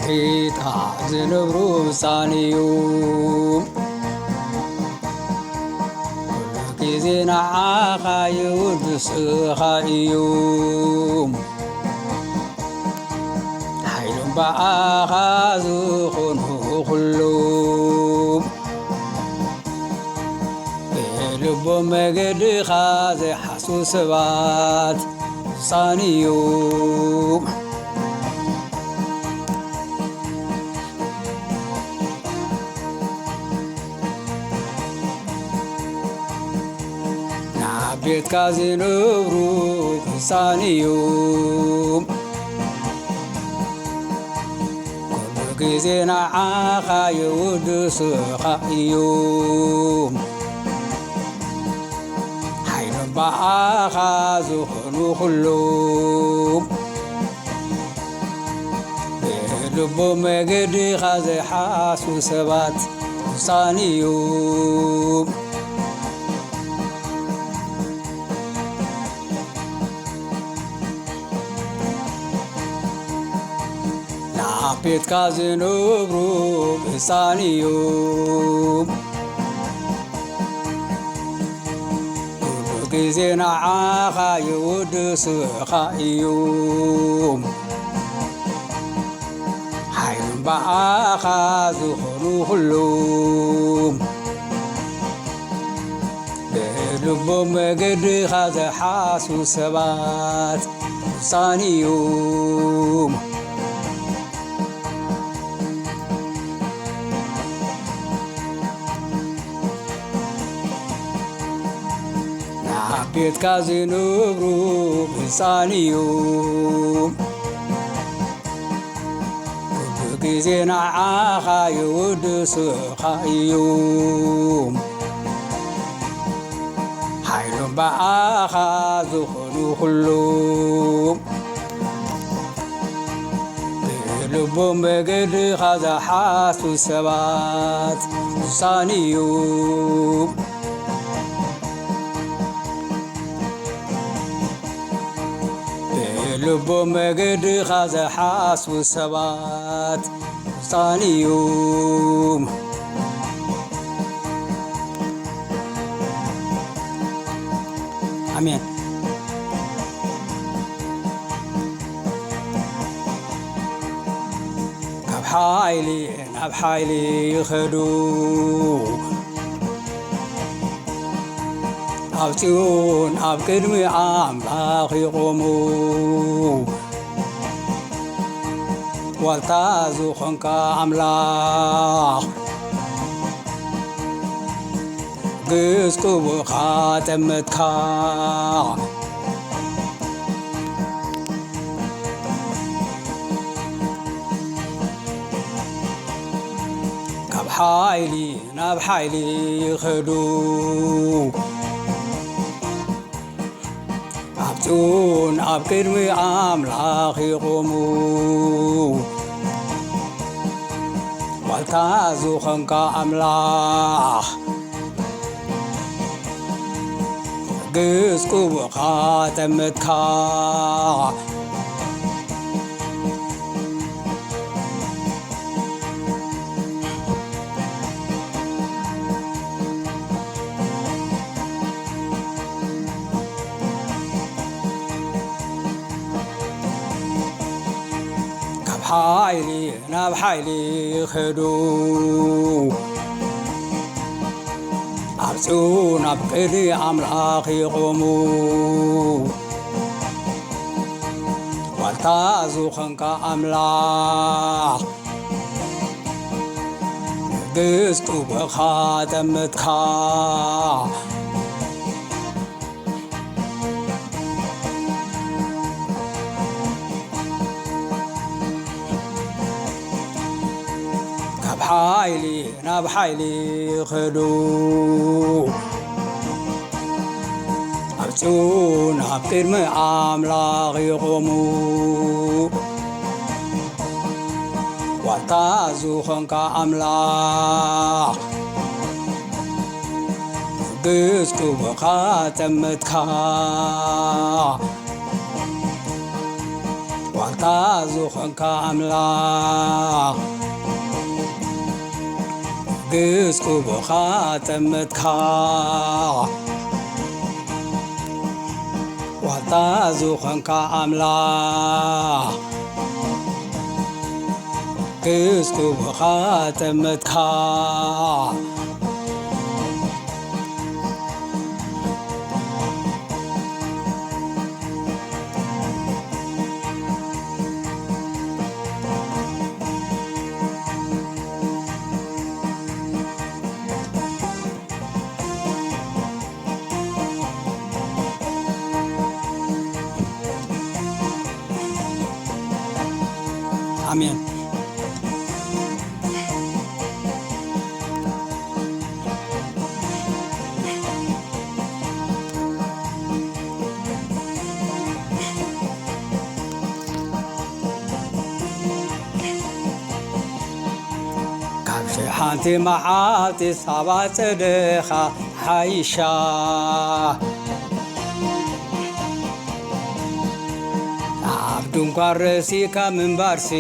ድሕሪታ ዝነብሩ ቡጹኣን እዮም ኩሉ ግዜ ንዓኻ ይውድስኻ እዮም ሓይሎም በኣኻ ዝኾኑ ኩሎም ብልቦም መገድኻ ዘይሓስቡ ሰባት ቡጹኣን እዮም ቤትካ ዝነብሩ ቡጹኣን እዮም ኩሉ ግዜ ንዓኻ ይውድስኻ እዮም ሓይሎም በኣኻ ዝኾኑ ኩሎም ብልቦም መገድኻ ዘይሓስቡ ሰባት ቡጹኣን እዮም ቤትካ ዝነብሩ ቡጹኣን እዮም ኩሉ ግዜ ንዓኻ ይውድስኻ እዮም ሓይሎም በኣኻ ዝኾኑ ኩሎም ብልቦም መገድኻ ዘይሓስቡ ሰባት ቡጹኣን እዮም ቤትካ ዝነብሩ ቡጹኣን እዮም ኩሉ ግዜ ንዓኻ ይውድስኻ እዮም ሓይሎም በኣኻ ዝኾኑ ኩሎም ብልቦም መገድኻ ዘይሓስቡ ሰባት ቡጹኣን እዮም ልቦም መገድኻ ዘይሓስቡ ሰባት ቡጹኣን እዮም ኣሜን ካብ ሓይሊ ናብ ሓይሊ ይኸዱ ኣብ ጽዮን ኣብ ቅድሚ ኣምላኽ ይቆሙ ዋልታ ዝኾንካ ኣምላኽ ግዝቁብኻ ጠመትካ ካብ ሓይሊ ናብ ሓይሊ ይኸዱ ኣብ ጽዮን ኣብ ቅድሚ ኣምላኽ ይቆሙ ዋልታ ዝኾንካ ኣምላኽ ግዝቁብኻ ጠመትካ ሓይሊ ናብ ሓይሊ ይኸዱ ኣብ ጽዮን ኣብ ቅድሚ ኣምላኽ ይቆሙ ዋልታ ዝኾንካ ኣምላኽ ግዝቁብኻ ጠመትካ ሓይሊ ናብ ሓይሊ ይኸዱ ኣብ ጽዮን ኣብ ቅድሚ ኣምላኽ ይቆሙ ዋልታ ዝኾንካ ኣምላኽ ግዝቁብኻ ጠመትካ ዋልታ ዝኾንካ ኣምላኽ ግስኩብኻ ጠመትካ ዋልታ ዝኾንካ ኣምላኽ ግስኩብኻ ጠመትካ አሜን። ካብሽ ሓንቲ መዓልቲ ሳባ ፀደኻ ሓይሻ ኣብ ድንኳን ርእሲካ ምንባርሲ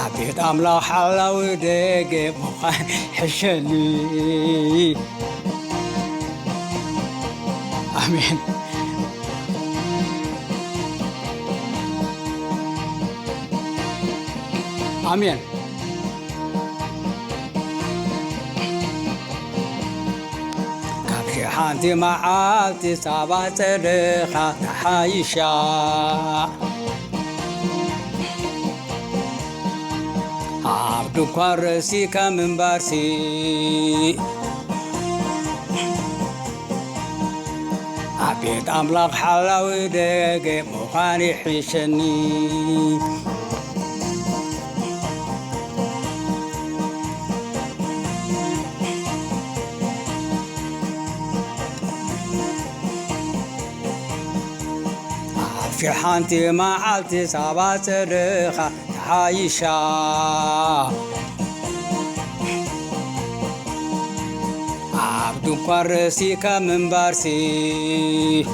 ኣብ ቤት ኣምላኽ ሓላዊ ደገ ምዃን ሕሸኒ ኣሜን። አሜን። ካብሽ ሓንቲ መዓልቲ ሳባ ፀደኻ ተሓይሻ ኣብ ድንኳን ርእሲካ ምንባርሲ ኣብ ቤት ኣምላኽ ሓላዊ ደገ ምዃን ይሕሸኒ في حانتي معالتي صعبة صدخة عايشة عبد قرسي كمن بارسي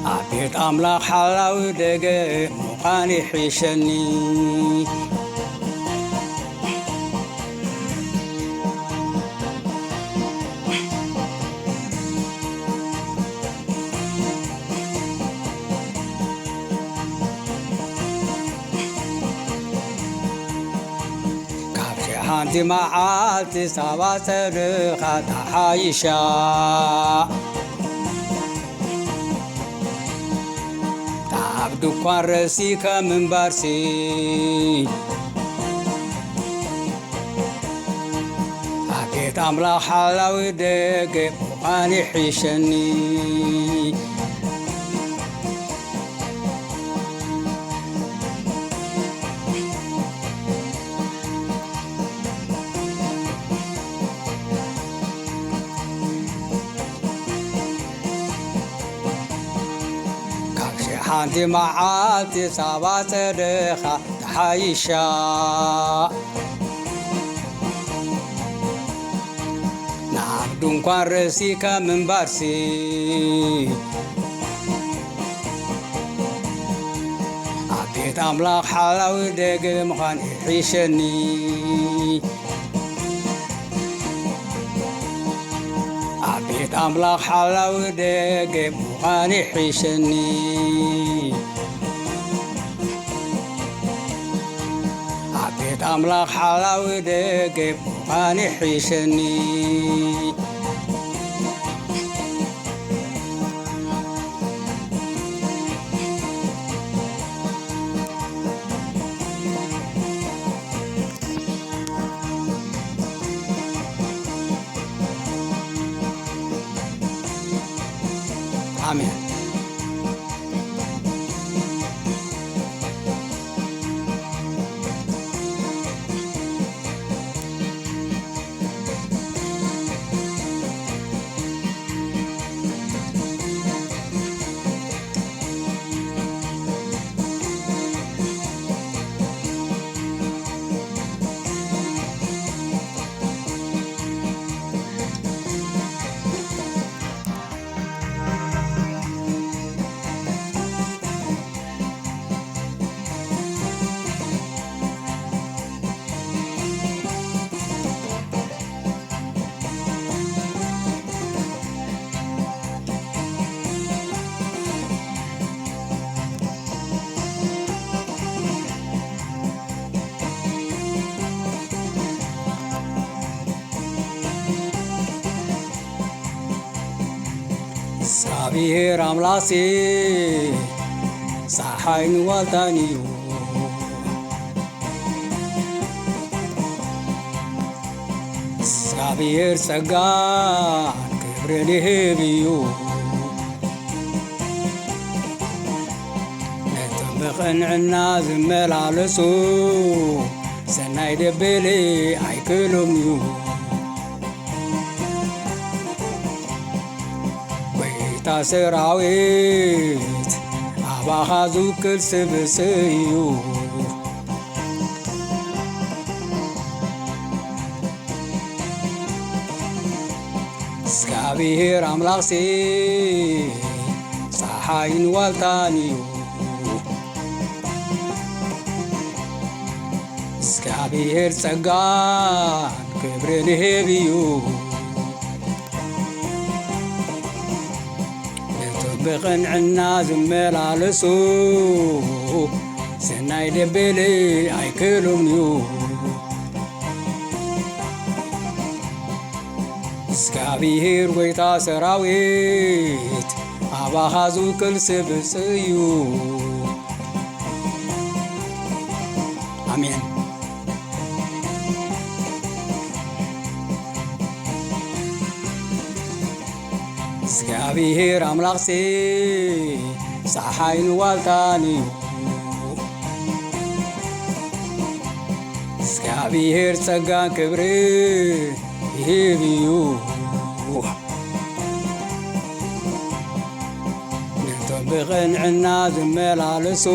عبيد أملاك حلاوي دقي مقاني حيشني حانتي معالتي صعبة صدخة عايشة تعبد قرسي كمن بارسي عبيد أملاك حلاوي دقي مقاني حيشني حانتي معالتي صعبة صدخة تحايشة نعم دنقان رسيكا من بارسي عبيد أملاك حلاوي دقي مخان يحيشني عبيد أملاك حلاوي دقي مخان يحيشني عبيد أملاك حلاوي دقي مخان يحيشني آمين. እግዚአብሔር አምላሴ ፀሐይን ዋልታን እዩ እግዚአብሔር ጸጋን ክብርን ይህብ እዩ ነቶም ብቕንዕና ዝመላለሱ ሰናይ ደበሌ ኣይክእሎም እዩ ጎይታ ሰራዊት ኣባኻ ዝውክል ስብስ እዩ እግዚአብሔር አምላክሴ ፀሐይን ዋልታን እዩ እግዚአብሔር ጸጋን ክብርን ይህብ እዩ ነቶም ብቕንዕና ዝመላለሱ ሰናይ ደበሌ ኣይክእሎም እዩ እግዚአብሔር ጎይታ ሰራዊት ኣባኻ ዝውክል ስብስ እዩ አሜን እግዚአብሔር አምላክሴ ፀሐይን ዋልታን እዩ እግዚአብሔር ጸጋን ክብር ይህብ እዩ ነቶም ብቕንዕና ዝመላለሱ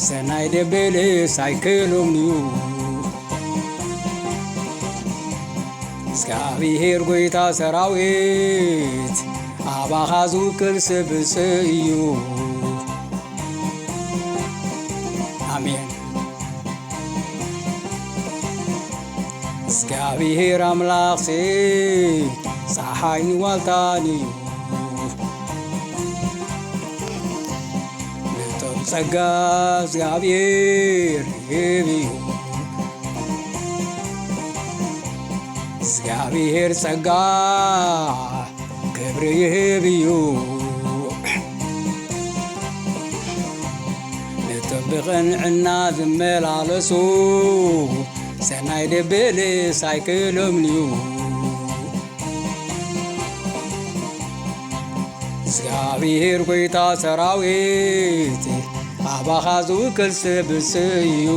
ሰናይ ደበሌስ ኣይክእሎም እዩ እግዚአብሔር ጎይታ ሰራዊት ኣባኻ ዝውክል ስብስ እዩ አሜን እግዚአብሔር አምላክሴ ፀሐይን ዋልታን እዩ ነቶም ጸጋ እግዚአብሔር ይህብ እዩ እግዚአብሔር ጸጋ ክብሪ ይህብ እዩ ነቶም ብቕንዕና ዝመላለሱ ሰናይ ደበሌስ ኣይክእሎም እዩ እግዚአብሔር ጎይታ ሰራዊት ኣባኻ ዝውክል ስብስ እዩ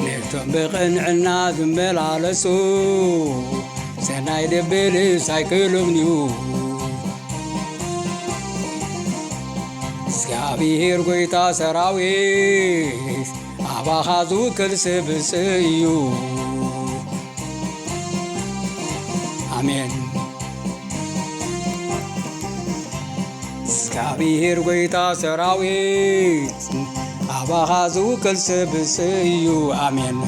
ነቶም ብቕንዕና ዝመላለሱ ሰናይ ደበሌስ ኣይክእሎም እዩ እግዚአብሔር ጎይታ ሰራዊት ኣባኻ ዝውክል ስብስ እዩ አሜን እግዚአብሔር ጎይታ ሰራዊት ኣባኻ ዝውክል ስብስ እዩ አሜን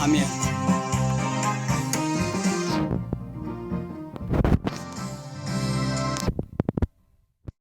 አሜን